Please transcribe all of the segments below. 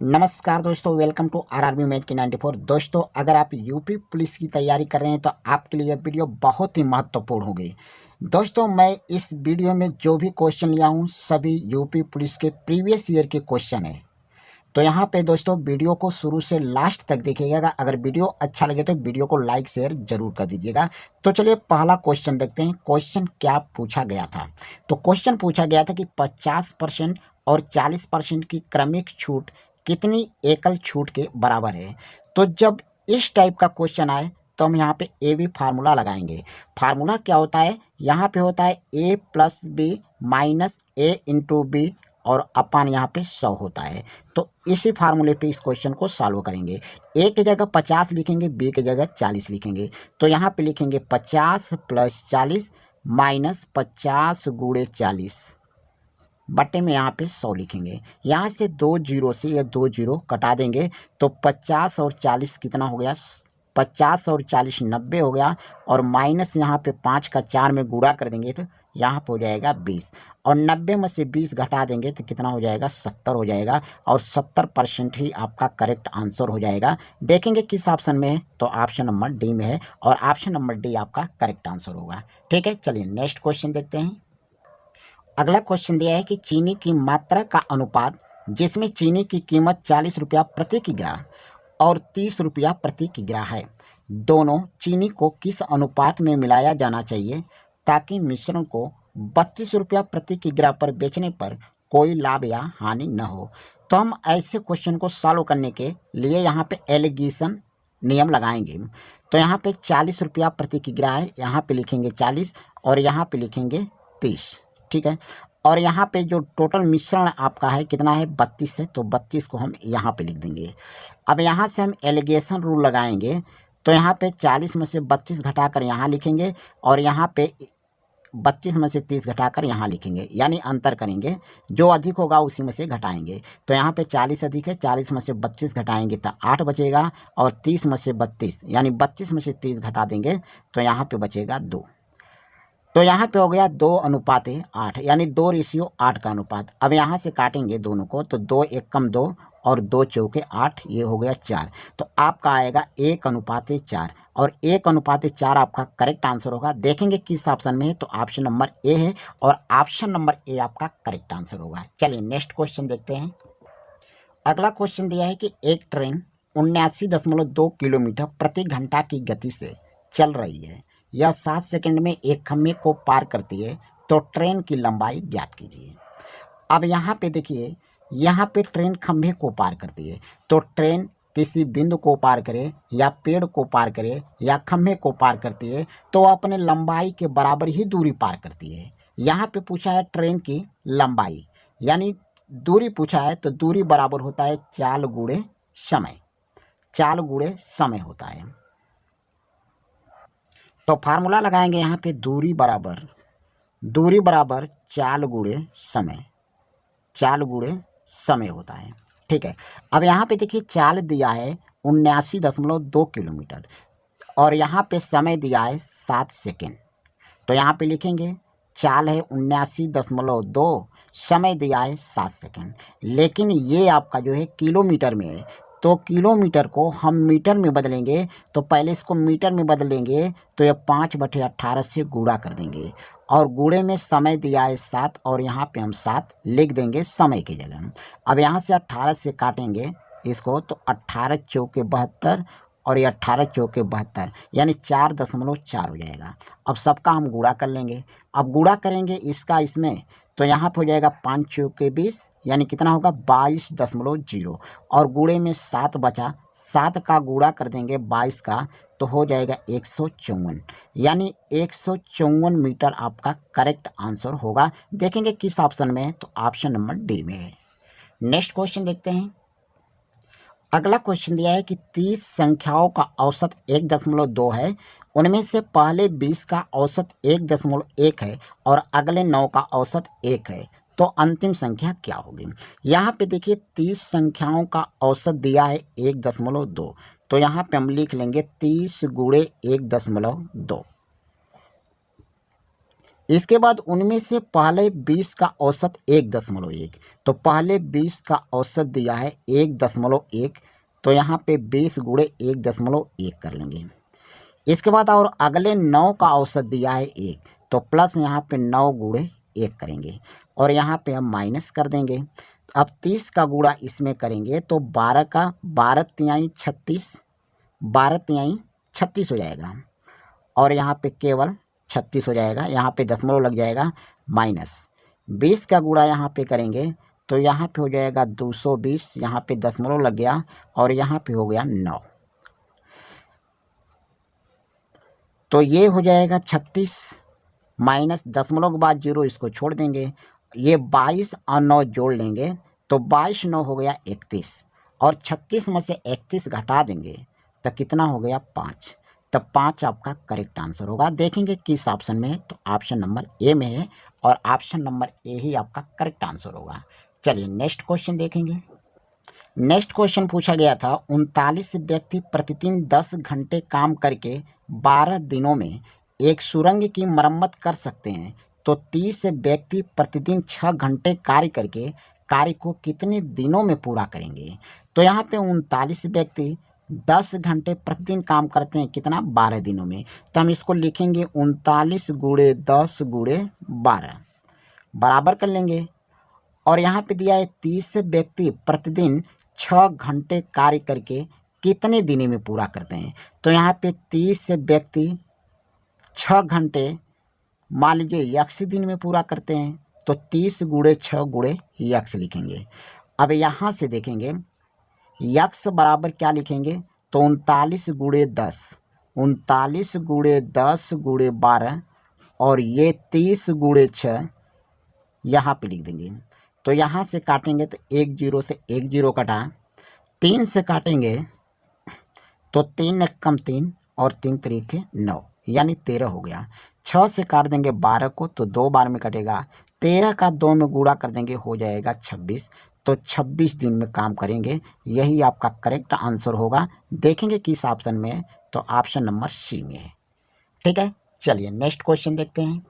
नमस्कार दोस्तों, welcome to RRB math की 94। दोस्तों, अगर आप यूपी पुलिस की तैयारी कर रहे हैं तो आपके लिए यह वीडियो बहुत ही महत्वपूर्ण होगी। दोस्तों, मैं इस वीडियो में जो भी क्वेश्चन लिया हूँ सभी यूपी पुलिस के प्रीवियस ईयर के क्वेश्चन हैं। तो यहाँ पे दोस्तों वीडियो को शुरू से लास्ट तक देखिएगा। अगर वीडियो अच्छा लगे तो वीडियो को लाइक शेयर जरूर कर दीजिएगा। तो चलिए पहला क्वेश्चन देखते हैं। क्वेश्चन क्या पूछा गया था? तो क्वेश्चन पूछा गया था कि 50% और 40% की क्रमिक छूट कितनी एकल छूट के बराबर है। तो जब इस टाइप का क्वेश्चन आए तो हम यहाँ पे ए बी फार्मूला लगाएंगे। फार्मूला क्या होता है? यहाँ पे होता है ए प्लस बी माइनस ए इंटू बी और अपन यहाँ पे 100 होता है। तो इसी फार्मूले पे इस क्वेश्चन को सॉल्व करेंगे। ए की जगह 50 लिखेंगे, बी की जगह 40 लिखेंगे। तो यहाँ पे लिखेंगे 50 प्लस 40 माइनस 50 गुणे 40 बटे में यहाँ पे 100 लिखेंगे। यहाँ से 2 जीरो से ये 2 जीरो कटा देंगे तो 50 और 40 कितना हो गया? 50 और 40 90 हो गया। और माइनस यहाँ पे 5 का 4 में गुणा कर देंगे तो यहाँ पे हो जाएगा 20। और 90 में से 20 घटा देंगे तो कितना हो जाएगा? 70 हो जाएगा। और 70% ही आपका करेक्ट आंसर हो जाएगा। देखेंगे किस ऑप्शन में है, तो ऑप्शन नंबर डी में है और ऑप्शन नंबर डी आपका करेक्ट आंसर होगा। ठीक है, चलिए नेक्स्ट क्वेश्चन देखते हैं। अगला क्वेश्चन दिया है कि चीनी की मात्रा का अनुपात जिसमें चीनी की कीमत 40 रुपया प्रति किग्रा और 30 रुपया प्रति किग्रा है, दोनों चीनी को किस अनुपात में मिलाया जाना चाहिए ताकि मिश्रण को 32 रुपया प्रति किग्रा पर बेचने पर कोई लाभ या हानि न हो। तो हम ऐसे क्वेश्चन को सॉल्व करने के लिए यहाँ पे एलिगेशन नियम लगाएंगे। तो यहाँ पे 40 रुपया प्रति किग्रा है, यहाँ पे लिखेंगे 40 और यहाँ पे लिखेंगे 30। ठीक है, और यहाँ पे जो टोटल मिश्रण आपका है कितना है? 32 है। तो 32 को हम यहाँ पे लिख देंगे। अब यहाँ से हम एलिगेशन रूल लगाएंगे। तो यहाँ पे 40 में से 32 घटाकर यहाँ लिखेंगे और यहाँ पे 32 में से 30 घटाकर यहाँ लिखेंगे, यानी अंतर करेंगे। जो अधिक होगा उसी में से घटाएंगे। तो यहाँ पे 40 अधिक है, 40 में से 32 घटाएंगे तो 8 बचेगा और 30 में से 32 यानी 32 में से 30 घटा देंगे तो यहाँ पे बचेगा 2। तो यहाँ पे हो गया 2:8 यानी 2:8 का अनुपात। अब यहाँ से काटेंगे दोनों को तो 2 एकम 2 और 2 चौके 8, ये हो गया 4। तो आपका आएगा 1:4 और 1:4 आपका करेक्ट आंसर होगा। देखेंगे किस ऑप्शन में है, तो ऑप्शन नंबर ए है और ऑप्शन नंबर ए आपका करेक्ट आंसर होगा। चलिए नेक्स्ट क्वेश्चन देखते हैं। अगला क्वेश्चन दिया है कि एक ट्रेन 79.2 किलोमीटर प्रति घंटा की गति से चल रही है। यह 7 सेकंड में एक खम्भे को पार करती है, तो ट्रेन की लंबाई ज्ञात कीजिए। अब यहाँ पे देखिए, यहाँ पे ट्रेन खम्भे को पार करती है। तो ट्रेन किसी बिंदु को पार करे या पेड़ को पार करे या खम्भे को पार करती है तो वह अपने लंबाई के बराबर ही दूरी पार करती है। यहाँ पे पूछा है ट्रेन की लंबाई, यानी दूरी पूछा है तो दूरी बराबर होता है चाल गुणे समय। चाल गुणे समय होता है। तो फार्मूला लगाएंगे यहाँ पे दूरी बराबर चाल गुणे समय। चाल गुणे समय होता है। ठीक है, अब यहाँ पे देखिए चाल दिया है 79.2 किलोमीटर और यहाँ पे समय दिया है 7 सेकेंड। तो यहाँ पे लिखेंगे चाल है 79.2, समय दिया है 7 सेकेंड। लेकिन ये आपका जो है किलोमीटर में है, तो किलोमीटर को हम मीटर में बदलेंगे। तो पहले इसको मीटर में बदलेंगे तो ये 5/18 से गुणा कर देंगे और गुणे में समय दिया है 7 और यहाँ पे हम 7 लिख देंगे समय की जगह। अब यहाँ से 18 से काटेंगे इसको तो 18 चौके 72 और ये 18 चौके 72 यानी 4.4 हो जाएगा। अब सबका हम गुणा कर लेंगे। अब गुणा करेंगे इसका इसमें तो यहाँ पे हो जाएगा 5 चौके 20 यानी कितना होगा? 22.0 और गुणे में 7 बचा, 7 का गुणा कर देंगे 22 का तो हो जाएगा 154 यानी 154 मीटर आपका करेक्ट आंसर होगा। देखेंगे किस ऑप्शन में है, तो ऑप्शन नंबर डी में है। नेक्स्ट क्वेश्चन देखते हैं। अगला क्वेश्चन दिया है कि 30 संख्याओं का औसत 1.2 है, उनमें से पहले 20 का औसत 1.1 है और अगले 9 का औसत 1 है, तो अंतिम संख्या क्या होगी? यहाँ पे देखिए 30 संख्याओं का औसत दिया है 1.2, तो यहाँ पे हम लिख लेंगे 30 गुणे 1.2। इसके बाद उनमें से पहले 20 का औसत 1.1, तो पहले 20 का औसत दिया है 1.1, तो यहाँ पे 20 गुणे 1.1 कर लेंगे। इसके बाद और अगले 9 का औसत दिया है 1, तो प्लस यहाँ पे 9 गुणे 1 करेंगे और यहाँ पे हम माइनस कर देंगे। अब 30 का गुणा इसमें करेंगे तो 12 का 12 तिहाई 36, 12 तिहाई 36 हो जाएगा और यहाँ पे केवल 36 हो जाएगा, यहाँ पे दशमलव लग जाएगा माइनस। 20 का गुणा यहाँ पे करेंगे तो यहाँ पे हो जाएगा 220, यहाँ पे दशमलव लग गया और यहाँ पे हो गया 9, तो ये हो जाएगा 36 माइनस दशमलव के बाद 0, इसको छोड़ देंगे। ये 22 और 9 जोड़ लेंगे तो 22 9 हो गया 31 और 36 में से 31 घटा देंगे तो कितना हो गया 5, तब 5 आपका करेक्ट आंसर होगा। देखेंगे किस ऑप्शन में है, तो ऑप्शन नंबर ए में है और ऑप्शन नंबर ए ही आपका करेक्ट आंसर होगा। चलिए नेक्स्ट क्वेश्चन देखेंगे। नेक्स्ट क्वेश्चन पूछा गया था 39 व्यक्ति प्रतिदिन 10 घंटे काम करके 12 दिनों में एक सुरंग की मरम्मत कर सकते हैं, तो 30 व्यक्ति प्रतिदिन 6 घंटे कार्य करके कार्य को कितने दिनों में पूरा करेंगे। तो यहाँ पे 39 व्यक्ति 10 घंटे प्रतिदिन काम करते हैं, कितना 12 दिनों में, तो हम इसको लिखेंगे 39 गुणे 10 गुणे 12 बराबर कर लेंगे। और यहाँ पे दिया है 30 व्यक्ति प्रतिदिन 6 घंटे कार्य करके कितने दिनों में पूरा करते हैं, तो यहाँ पे 30 व्यक्ति 6 घंटे मान लीजिए x दिन में पूरा करते हैं, तो 30 गुणे 6 गुणे x लिखेंगे। अब यहाँ से देखेंगे x बराबर क्या लिखेंगे, तो 39 गुणे 10, 39 गुणे 10 गुणे 12 और ये 30 गुणे 6 यहाँ पे लिख देंगे। तो यहाँ से काटेंगे तो 1 0 से 1 0 कटा, 3 से काटेंगे तो 3 एक कम 3 और 3 तरीके 9 यानी 13 हो गया। 6 से काट देंगे 12 को तो 2 बार में कटेगा, 13 का 2 में गुणा कर देंगे हो जाएगा 26, तो 26 दिन में काम करेंगे, यही आपका करेक्ट आंसर होगा। देखेंगे किस ऑप्शन में है, तो ऑप्शन नंबर सी में है। ठीक है, चलिए नेक्स्ट क्वेश्चन देखते हैं।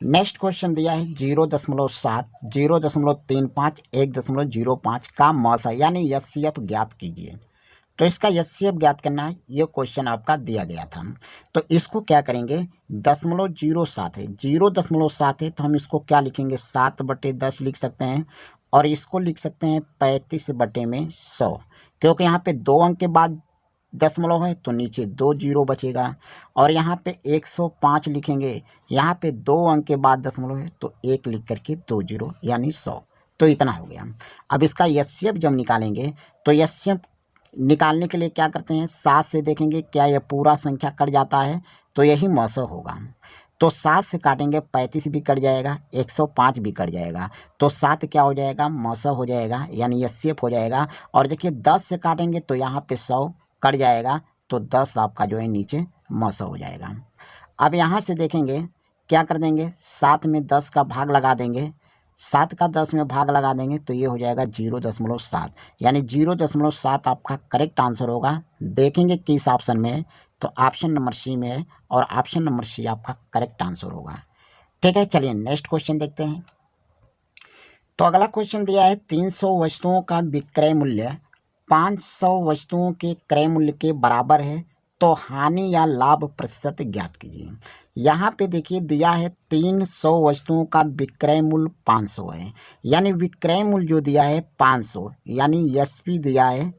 नेक्स्ट क्वेश्चन दिया है 0.7, 0.35, 1.05 का मौसा यानी एचसीएफ ज्ञात कीजिए। तो इसका एचसीएफ ज्ञात करना है, ये क्वेश्चन आपका दिया गया था। तो इसको क्या करेंगे, 0.07 है, 0.7 है तो हम इसको क्या लिखेंगे 7/10 लिख सकते हैं और इसको लिख सकते हैं 35/100, क्योंकि यहाँ पे 2 अंक के बाद दशमलव है तो नीचे 2 0 बचेगा। और यहाँ पे 105 लिखेंगे, यहाँ पे 2 अंक के बाद दशमलव है तो 1 लिख करके 2 0 यानी 100, तो इतना हो गया। अब इसका एचसीएफ जब निकालेंगे तो एचसीएफ निकालने के लिए क्या करते हैं, 7 से देखेंगे क्या यह पूरा संख्या कट जाता है, तो यही मौसो होगा। तो 7 से काटेंगे 35 भी कट जाएगा, 105 भी कट जाएगा, तो 7 क्या हो जाएगा मौसो हो जाएगा यानी एचसीएफ हो जाएगा। और देखिए 10 से काटेंगे तो यहाँ पे 100 कट जाएगा, तो 10 आपका जो है नीचे मौसो हो जाएगा। अब यहाँ से देखेंगे क्या कर देंगे, 7 में 10 का भाग लगा देंगे, 7 का 10 में भाग लगा देंगे तो ये हो जाएगा 0.7 यानी 0.7 आपका करेक्ट आंसर होगा। देखेंगे किस ऑप्शन में है, तो ऑप्शन नंबर सी में है और ऑप्शन नंबर सी आपका करेक्ट आंसर होगा। ठीक है, चलिए नेक्स्ट क्वेश्चन देखते हैं। तो अगला क्वेश्चन दिया है 300 वस्तुओं का विक्रय मूल्य 500 वस्तुओं के क्रय मूल्य के बराबर है, तो हानि या लाभ प्रतिशत ज्ञात कीजिए। यहाँ पे देखिए दिया है 300 वस्तुओं का विक्रय मूल्य 500 है, यानी विक्रय मूल्य जो दिया है 500 यानी एसपी दिया है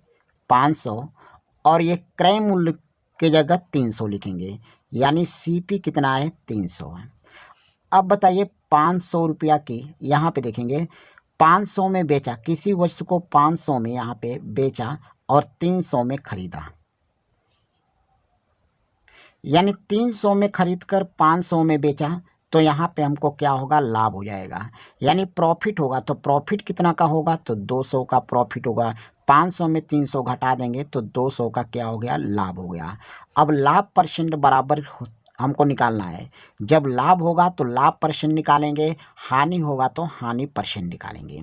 500 और ये क्रय मूल्य की जगह 300 लिखेंगे यानी सीपी कितना है 300 है। अब बताइए 500 रुपया की यहाँ पे देखेंगे 500 में बेचा, किसी वस्तु को 500 में यहाँ पे बेचा और 300 में खरीदा, यानी 300 में खरीद कर 500 में बेचा, तो यहाँ पे हमको क्या होगा लाभ हो जाएगा यानी प्रॉफिट होगा। तो प्रॉफिट कितना का होगा, तो 200 का प्रॉफिट होगा। 500 में 300 घटा देंगे तो 200 का क्या हो गया लाभ हो गया। अब लाभ परसेंट बराबर हमको निकालना है, जब लाभ होगा तो लाभ परसेंट निकालेंगे, हानि होगा तो हानि परसेंट निकालेंगे।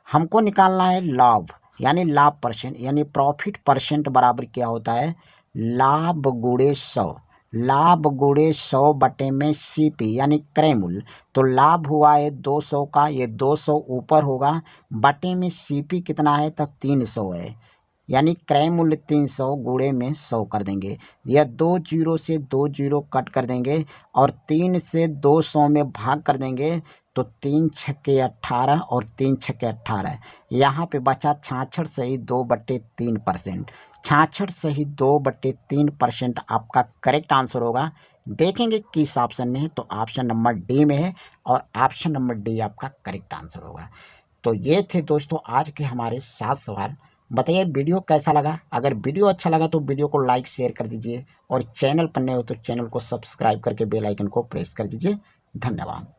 हमको निकालना है लाभ यानी लाभ परसेंट यानी प्रॉफिट परसेंट बराबर क्या होता है लाभ गुणे 100 लाभ गुणे 100 बटे में सीपी यानी क्रय मूल्य। तो लाभ हुआ है 200 का, ये 200 ऊपर होगा, बटे में सीपी कितना है तब 300 है, यानी क्रय मूल्य 300 गुणे में 100 कर देंगे। यह 2 जीरो से 2 जीरो कट कर देंगे और 3 से 200 में भाग कर देंगे, तो 3 छक्के 18 और 3 छक्के 18। यहाँ पे बचा 66 सही 2/3%। 66 सही 2/3% आपका करेक्ट आंसर होगा। देखेंगे किस ऑप्शन में है, तो ऑप्शन नंबर डी में है और ऑप्शन नंबर डी आपका करेक्ट आंसर होगा। तो ये थे दोस्तों आज के हमारे 7 सवाल। बताइए वीडियो कैसा लगा। अगर वीडियो अच्छा लगा तो वीडियो को लाइक शेयर कर दीजिए और चैनल पर नए हो तो चैनल को सब्सक्राइब करके बेल आइकन को प्रेस कर दीजिए। धन्यवाद।